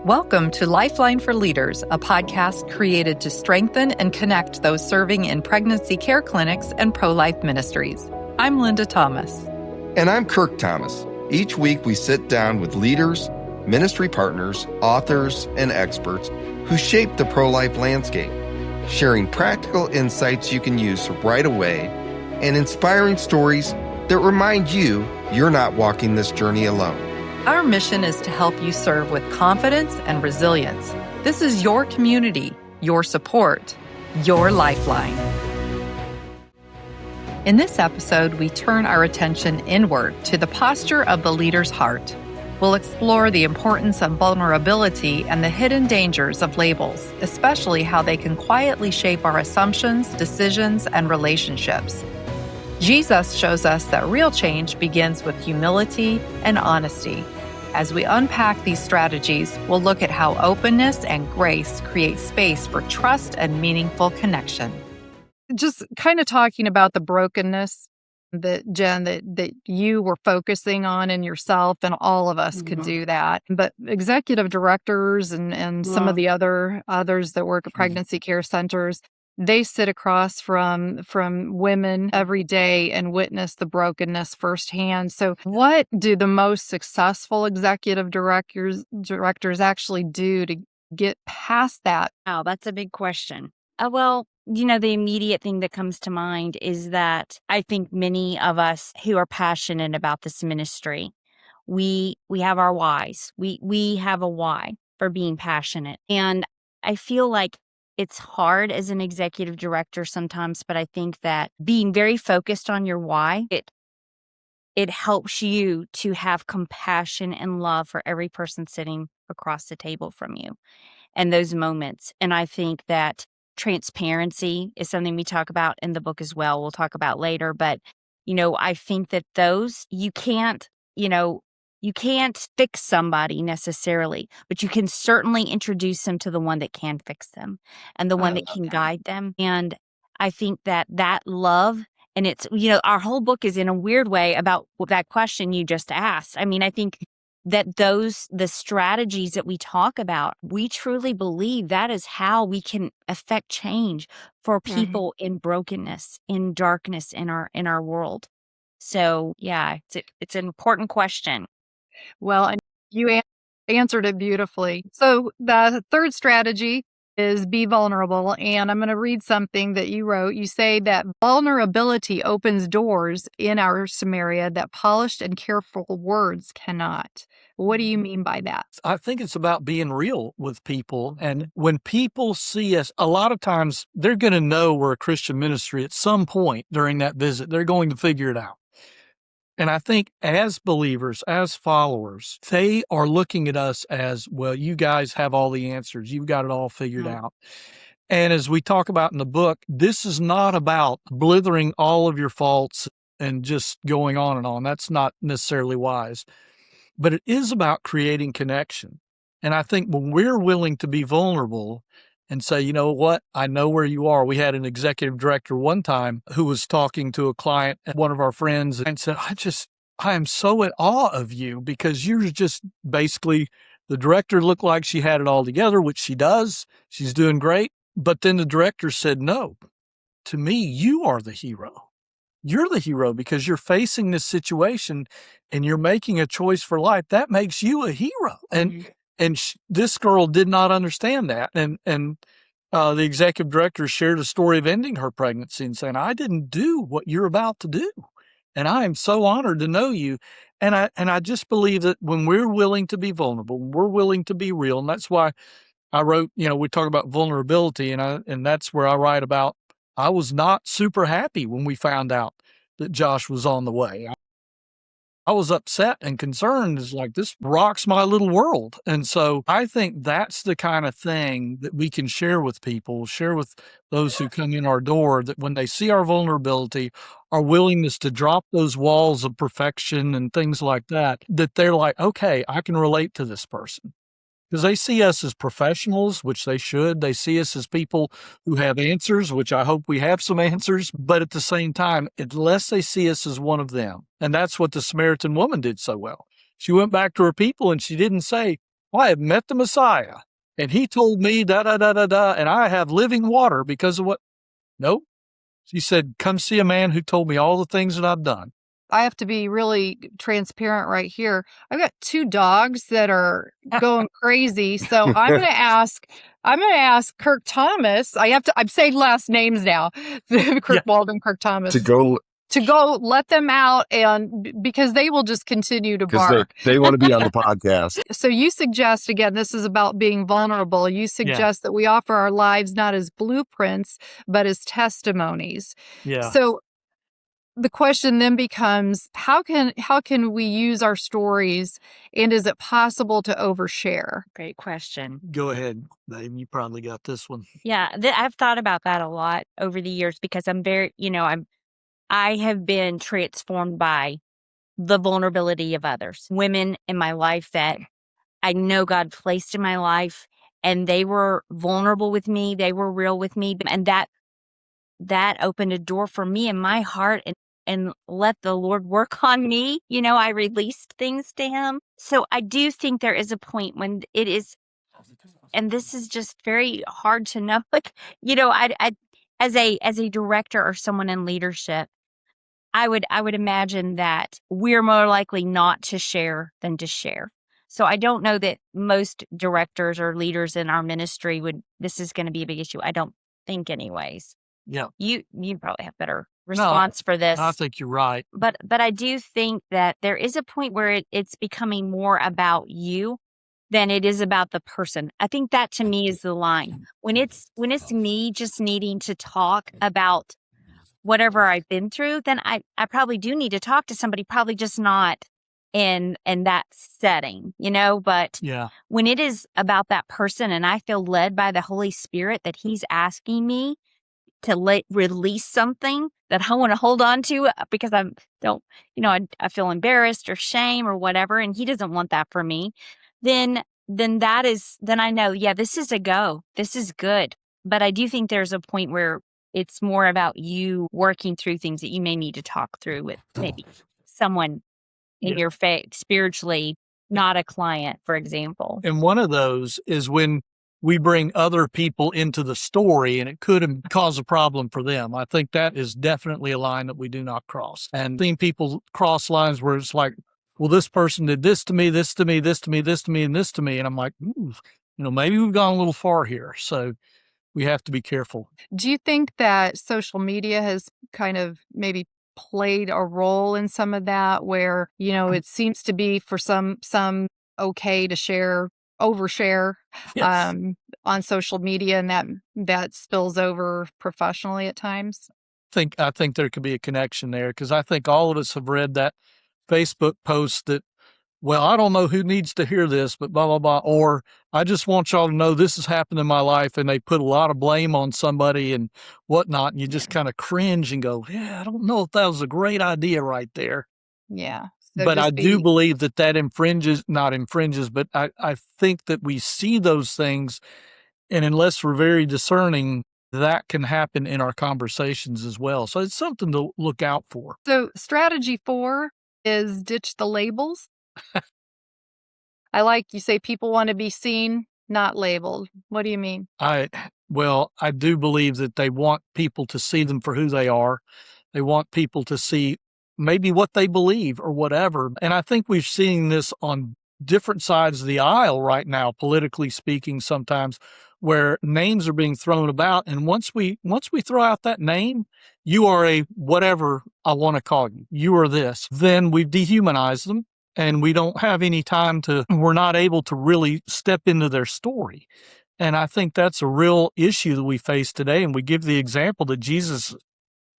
Welcome to Lifeline for Leaders, a podcast created to strengthen and connect those serving in pregnancy care clinics and pro-life ministries. I'm Linda Thomas. And I'm Kirk Thomas. Each week we sit down with leaders, ministry partners, authors, and experts who shape the pro-life landscape, sharing practical insights you can use right away and inspiring stories that remind you you're not walking this journey alone. Our mission is to help you serve with confidence and resilience. This is your community, your support, your lifeline. In this episode, we turn our attention inward to the posture of the leader's heart. We'll explore the importance of vulnerability and the hidden dangers of labels, especially how they can quietly shape our assumptions, decisions, and relationships. Jesus shows us that real change begins with humility and honesty. As we unpack these strategies, we'll look at how openness and grace create space for trust and meaningful connection. Just kind of talking about the brokenness that, Jen, that you were focusing on in yourself, and all of us could do that. But executive directors and some of the others that work at pregnancy care centers, they sit across from women every day and witness the brokenness firsthand. So what do the most successful executive directors actually do to get past that? Oh, that's a big question. Well, the immediate thing that comes to mind is that I think many of us who are passionate about this ministry, we have our whys. We have a why for being passionate. And I feel like it's hard as an executive director sometimes, but I think that being very focused on your why, it helps you to have compassion and love for every person sitting across the table from you and those moments. And I think that transparency is something we talk about in the book as well. We'll talk about later. But, I think that those, you can't fix somebody necessarily, but you can certainly introduce them to the one that can fix them and the one that can guide them. And I think that love, and it's, our whole book is in a weird way about that question you just asked. I mean, I think that the strategies that we talk about, we truly believe that is how we can affect change for people in brokenness, in darkness in our world. So yeah, it's an important question. Well, and you answered it beautifully. So the third strategy is be vulnerable. And I'm going to read something that you wrote. You say that vulnerability opens doors in our Samaria that polished and careful words cannot. What do you mean by that? I think it's about being real with people. And when people see us, a lot of times they're going to know we're a Christian ministry at some point during that visit. They're going to figure it out. And I think as believers, as followers, they are looking at us as, well, you guys have all the answers. You've got it all figured out. And as we talk about in the book, this is not about blithering all of your faults and just going on and on. That's not necessarily wise. But it is about creating connection. And I think when we're willing to be vulnerable and say, you know what, I know where you are. We had an executive director one time who was talking to a client, one of our friends, and said, I am so in awe of you because you're just basically, the director looked like she had it all together, which she does. She's doing great. But then the director said, no, to me, you are the hero. You're the hero because you're facing this situation and you're making a choice for life. That makes you a hero. And this girl did not understand that. And the executive director shared a story of ending her pregnancy and saying, I didn't do what you're about to do. And I am so honored to know you. And I just believe that when we're willing to be vulnerable, we're willing to be real. And that's why I wrote, we talk about vulnerability. And that's where I write about, I was not super happy when we found out that Josh was on the way. I was upset and concerned. It's like, this rocks my little world. And so I think that's the kind of thing that we can share with people, share with those who come in our door, that when they see our vulnerability, our willingness to drop those walls of perfection and things like that, that they're like, okay, I can relate to this person. Because they see us as professionals, which they should. They see us as people who have answers, which I hope we have some answers. But at the same time, unless they see us as one of them. And that's what the Samaritan woman did so well. She went back to her people and she didn't say, I have met the Messiah, and he told me da da da da da, and I have living water because of what? Nope. She said, come see a man who told me all the things that I've done. I have to be really transparent right here. I've got 2 dogs that are going crazy. So I'm going to ask Kirk Thomas. I'm saying last names now. Kirk Walden, Kirk Thomas. To go let them out, and because they will just continue to bark. They want to be on the podcast. So you suggest, again, this is about being vulnerable. You suggest that we offer our lives not as blueprints, but as testimonies. Yeah. So the question then becomes, how can we use our stories, and is it possible to overshare? Great question. Go ahead, Dave. You probably got this one. Yeah, I've thought about that a lot over the years because I'm very, I have been transformed by the vulnerability of others, women in my life that I know God placed in my life, and they were vulnerable with me. They were real with me. And that opened a door for me in my heart and let the Lord work on me. I released things to him. So I do think there is a point when it is, and this is just very hard to know. Like, I as a director or someone in leadership, I would imagine that we're more likely not to share than to share. So I don't know that most directors or leaders in our ministry this is going to be a big issue. I don't think anyways. Yeah. You probably have better response for this. I think you're right. But I do think that there is a point where it's becoming more about you than it is about the person. I think that to me is the line. When it's me just needing to talk about whatever I've been through, then I probably do need to talk to somebody, probably just not in that setting, but when it is about that person and I feel led by the Holy Spirit that he's asking me to release something that I want to hold on to because I feel embarrassed or shame or whatever, and he doesn't want that for me, then I know, this is a go. This is good. But I do think there's a point where it's more about you working through things that you may need to talk through with maybe someone in your faith spiritually, not a client, for example. And one of those is when we bring other people into the story and it could cause a problem for them. I think that is definitely a line that we do not cross. And seeing people cross lines where it's like, well, this person did this to me, this to me, this to me, this to me, and this to me. And I'm like, maybe we've gone a little far here. So we have to be careful. Do you think that social media has kind of maybe played a role in some of that where, it seems to be for some okay to overshare on social media, and that spills over professionally at times? I think there could be a connection there because I think all of us have read that Facebook post that, well, I don't know who needs to hear this, but blah, blah, blah. Or I just want y'all to know this has happened in my life, and they put a lot of blame on somebody and whatnot. And you just kind of cringe and go, I don't know if that was a great idea right there. Yeah. So but I do believe that not infringes, but I think that we see those things, and unless we're very discerning, that can happen in our conversations as well. So it's something to look out for. So strategy 4 is ditch the labels. I like you say people want to be seen, not labeled. What do you mean? I do believe that they want people to see them for who they are. They want people to see maybe what they believe or whatever. And I think we've seen this on different sides of the aisle right now, politically speaking, sometimes where names are being thrown about. And once we throw out that name, you are a whatever I want to call you. You are this. Then we've dehumanized them. And we don't have any time we're not able to really step into their story. And I think that's a real issue that we face today. And we give the example that Jesus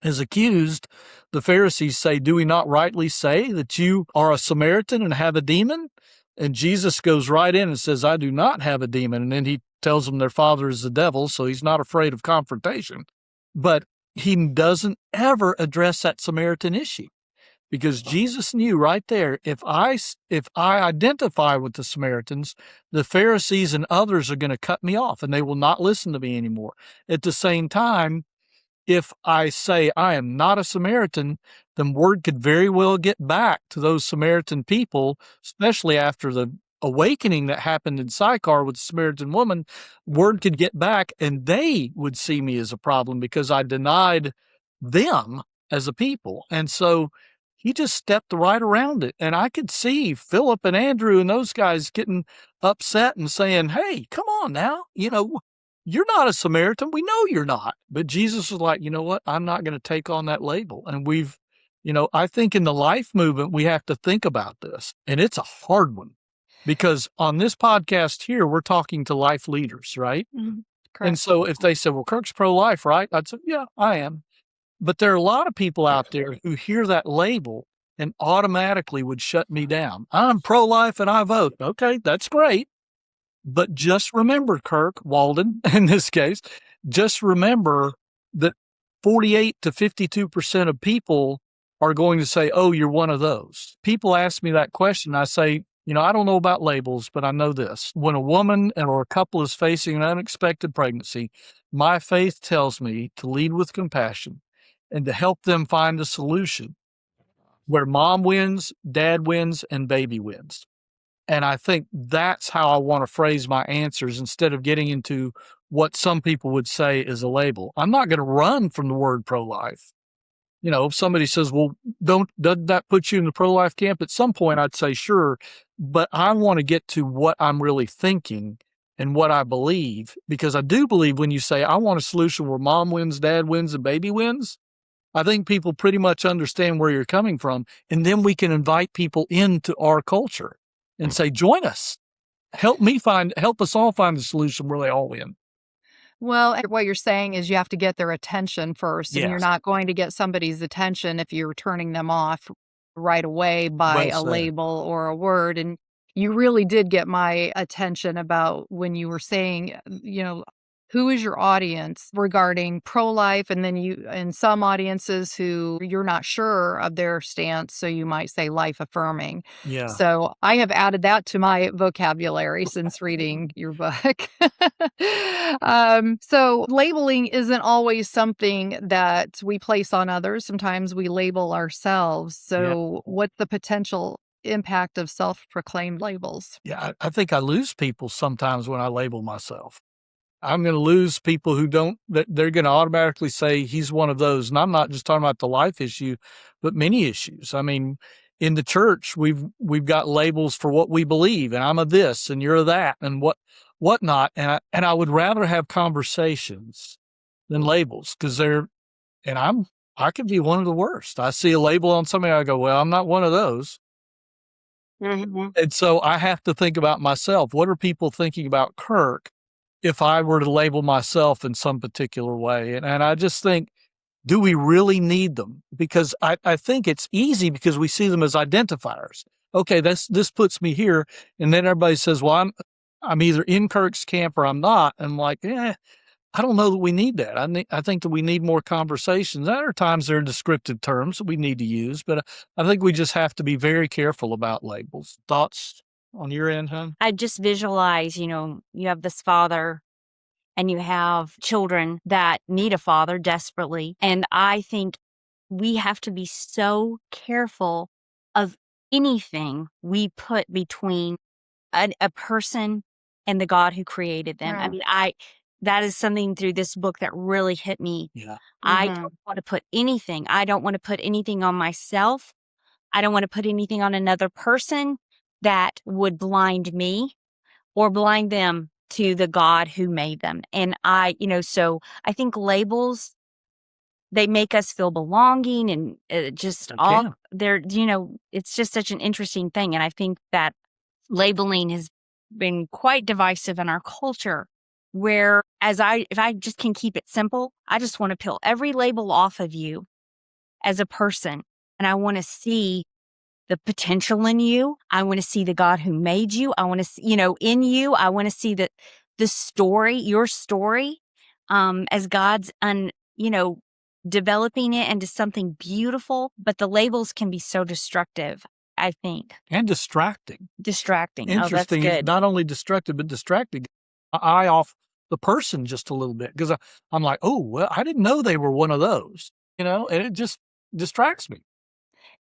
is accused. The Pharisees say, do we not rightly say that you are a Samaritan and have a demon? And Jesus goes right in and says, I do not have a demon. And then he tells them their father is the devil, so he's not afraid of confrontation. But he doesn't ever address that Samaritan issue. Because Jesus knew right there, if I identify with the Samaritans, the Pharisees and others are going to cut me off and they will not listen to me anymore. At the same time, if I say I am not a Samaritan, then word could very well get back to those Samaritan people, especially after the awakening that happened in Sychar with the Samaritan woman, word could get back and they would see me as a problem because I denied them as a people. And so he just stepped right around it. And I could see Philip and Andrew and those guys getting upset and saying, hey, come on now, you're not a Samaritan. We know you're not. But Jesus was like, you know what? I'm not going to take on that label. And I think in the life movement, we have to think about this. And it's a hard one because on this podcast here, we're talking to life leaders, right? Mm-hmm. And so if they said, well, Kirk's pro-life, right? I'd say, yeah, I am. But there are a lot of people out there who hear that label and automatically would shut me down. I'm pro-life and I vote. Okay, that's great. But just remember, Kirk Walden, in this case, just remember that 48 to 52% of people are going to say, oh, you're one of those. People ask me that question. I say, I don't know about labels, but I know this. When a woman or a couple is facing an unexpected pregnancy, my faith tells me to lead with compassion and to help them find a solution where mom wins, dad wins, and baby wins. And I think that's how I want to phrase my answers instead of getting into what some people would say is a label. I'm not going to run from the word pro-life. If somebody says, well, doesn't that put you in the pro-life camp? At some point, I'd say, sure. But I want to get to what I'm really thinking and what I believe, because I do believe when you say, I want a solution where mom wins, dad wins, and baby wins, I think people pretty much understand where you're coming from. And then we can invite people into our culture and say, join us, help us all find the solution where they all win. Well, what you're saying is you have to get their attention first, and you're Yes. not going to get somebody's attention if you're turning them off right away by Well a said. label or a word. And you really did get my attention about when you were saying, who is your audience regarding pro-life? And then in some audiences who you're not sure of their stance, so you might say life affirming. Yeah. So I have added that to my vocabulary since reading your book. So labeling isn't always something that we place on others. Sometimes we label ourselves. So what's the potential impact of self-proclaimed labels? Yeah, I think I lose people sometimes when I label myself. I'm going to lose people that they're going to automatically say he's one of those. And I'm not just talking about the life issue, but many issues. I mean, in the church, we've got labels for what we believe, and I'm a this and you're a that and whatnot. And I would rather have conversations than labels, because I could be one of the worst. I see a label on somebody, I go, well, I'm not one of those. Mm-hmm. And so I have to think about myself. What are people thinking about Kirk if I were to label myself in some particular way? And I just think, do we really need them? Because I think it's easy because we see them as identifiers. Okay, this puts me here. And then everybody says, well, I'm either in Kirk's camp or I'm not. And I'm like, I don't know that we need that. I think that we need more conversations. There are times there are descriptive terms that we need to use, but I think we just have to be very careful about labels. Thoughts on your end, hon? I just visualize, you have this father and you have children that need a father desperately. And I think we have to be so careful of anything we put between a person and the God who created them. Yeah. I mean, that is something through this book that really hit me. Yeah. I don't want to put anything. I don't want to put anything on myself. I don't want to put anything on another person that would blind me or blind them to the God who made them. And so I think labels, they make us feel belonging and it's just such an interesting thing. And I think that labeling has been quite divisive in our culture, where if I just can keep it simple, I just want to peel every label off of you as a person. And I want to see the potential in you. I want to see the God who made you. I want to see, in you, I want to see the story, your story, as God's, developing it into something beautiful. But the labels can be so destructive, I think. And distracting. Distracting. Interesting. Oh, that's good. Not only distracted, but distracting. Eye off the person just a little bit, because I'm like, oh, well, I didn't know they were one of those, and it just distracts me.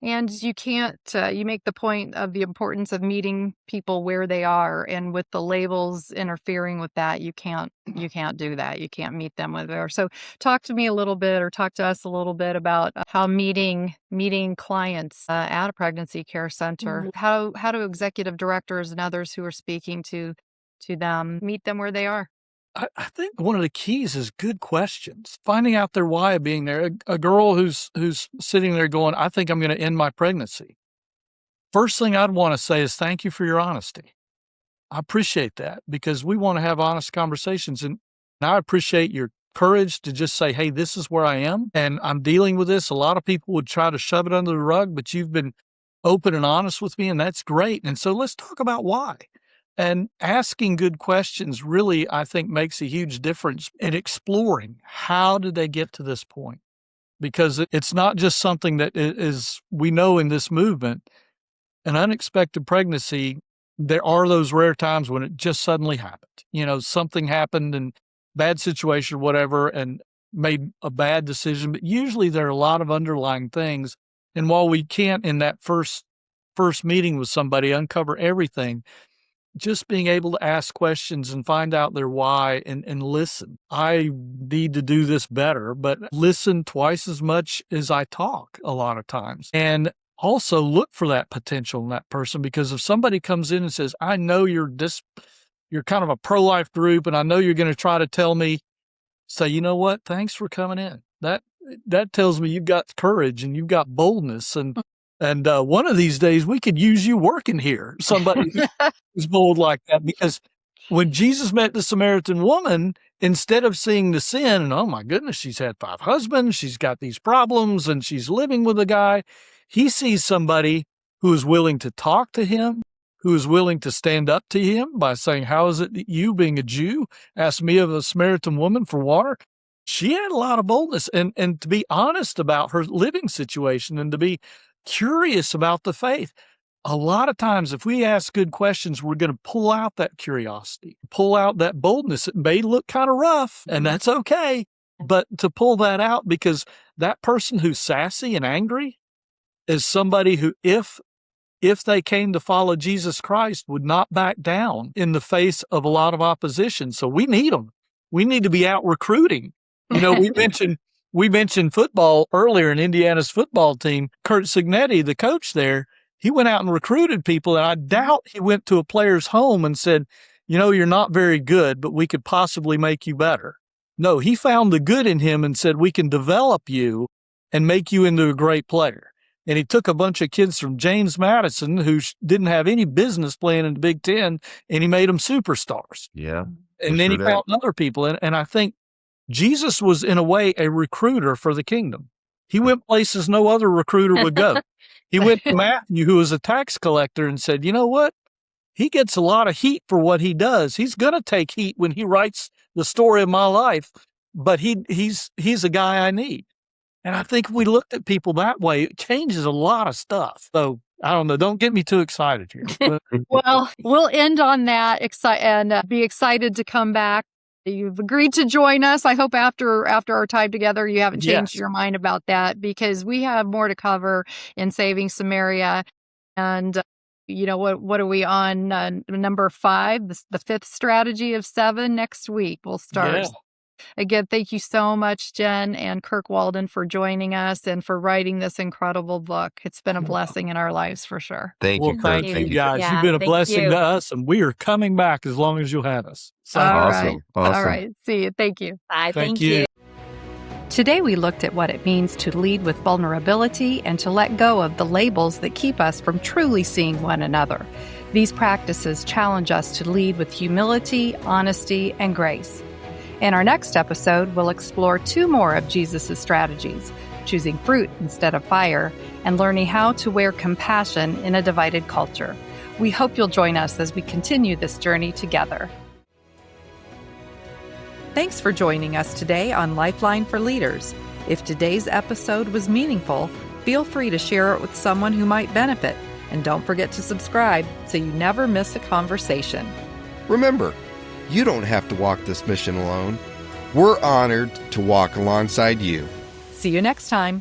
And you can't, you make the point of the importance of meeting people where they are. And with the labels interfering with that, you can't do that. You can't meet them where they are. So talk to me a little bit, or talk to us a little bit about how meeting clients at a pregnancy care center, how do executive directors and others who are speaking to them meet them where they are? I think one of the keys is good questions, finding out their why of being there. A girl who's sitting there going, I think I'm going to end my pregnancy. First thing I'd want to say is thank you for your honesty. I appreciate that, because we want to have honest conversations. And I appreciate your courage to just say, hey, this is where I am and I'm dealing with this. A lot of people would try to shove it under the rug, but you've been open and honest with me, and that's great. And so let's talk about why. And asking good questions really, I think, makes a huge difference in exploring how did they get to this point? Because it's not just something that is, we know in this movement, an unexpected pregnancy, there are those rare times when it just suddenly happened. Something happened and bad situation or whatever and made a bad decision. But usually there are a lot of underlying things. And while we can't in that first meeting with somebody uncover everything, just being able to ask questions and find out their why and listen. I need to do this better, but listen twice as much as I talk a lot of times. And also look for that potential in that person, because if somebody comes in and says, I know you're kind of a pro-life group and I know you're going to try to tell me, say, you know what, thanks for coming in. That tells me you've got courage and you've got boldness, and one of these days we could use you working here. Somebody who's bold like that, because when Jesus met the Samaritan woman, instead of seeing the sin and, oh my goodness, she's had 5 husbands, she's got these problems and she's living with a guy, he sees somebody who is willing to talk to him, who is willing to stand up to him by saying, how is it that you, being a Jew, asked me of a Samaritan woman for water? She had a lot of boldness and to be honest about her living situation and to be curious about the faith. A lot of times, if we ask good questions, we're going to pull out that curiosity, pull out that boldness. It may look kind of rough, and that's okay, but to pull that out, because that person who's sassy and angry is somebody who, if they came to follow Jesus Christ, would not back down in the face of a lot of opposition. So we need them. We need to be out recruiting. We mentioned football earlier in Indiana's football team. Kurt Signetti, the coach there, he went out and recruited people, and I doubt he went to a player's home and said, you're not very good, but we could possibly make you better. No, he found the good in him and said, we can develop you and make you into a great player. And he took a bunch of kids from James Madison who didn't have any business playing in the Big Ten, and he made them superstars. Yeah. And then he found other people. And I think Jesus was, in a way, a recruiter for the kingdom. He went places no other recruiter would go. He went to Matthew, who was a tax collector, and said, you know what? He gets a lot of heat for what he does. He's going to take heat when he writes the story of my life, but he's a guy I need. And I think if we looked at people that way, it changes a lot of stuff. So I don't know. Don't get me too excited here. Well, we'll end on that and be excited to come back. You've agreed to join us. I hope after our time together, you haven't changed your mind about that, because we have more to cover in Saving Samaria. And what are we on? Number 5, the 5th strategy of 7 next week. We'll start. Yeah. Again, thank you so much, Jenn and Kirk Walden, for joining us and for writing this incredible book. It's been a blessing in our lives for sure. Thank you, Kirk. Thank you, guys. You've been a blessing to us, and we are coming back as long as you'll have us. So awesome. All right. See you. Thank you. Bye. Thank you. Today, we looked at what it means to lead with vulnerability and to let go of the labels that keep us from truly seeing one another. These practices challenge us to lead with humility, honesty, and grace. In our next episode, we'll explore 2 more of Jesus' strategies, choosing fruit instead of fire, and learning how to wear compassion in a divided culture. We hope you'll join us as we continue this journey together. Thanks for joining us today on Lifeline for Leaders. If today's episode was meaningful, feel free to share it with someone who might benefit. And don't forget to subscribe so you never miss a conversation. Remember, you don't have to walk this mission alone. We're honored to walk alongside you. See you next time.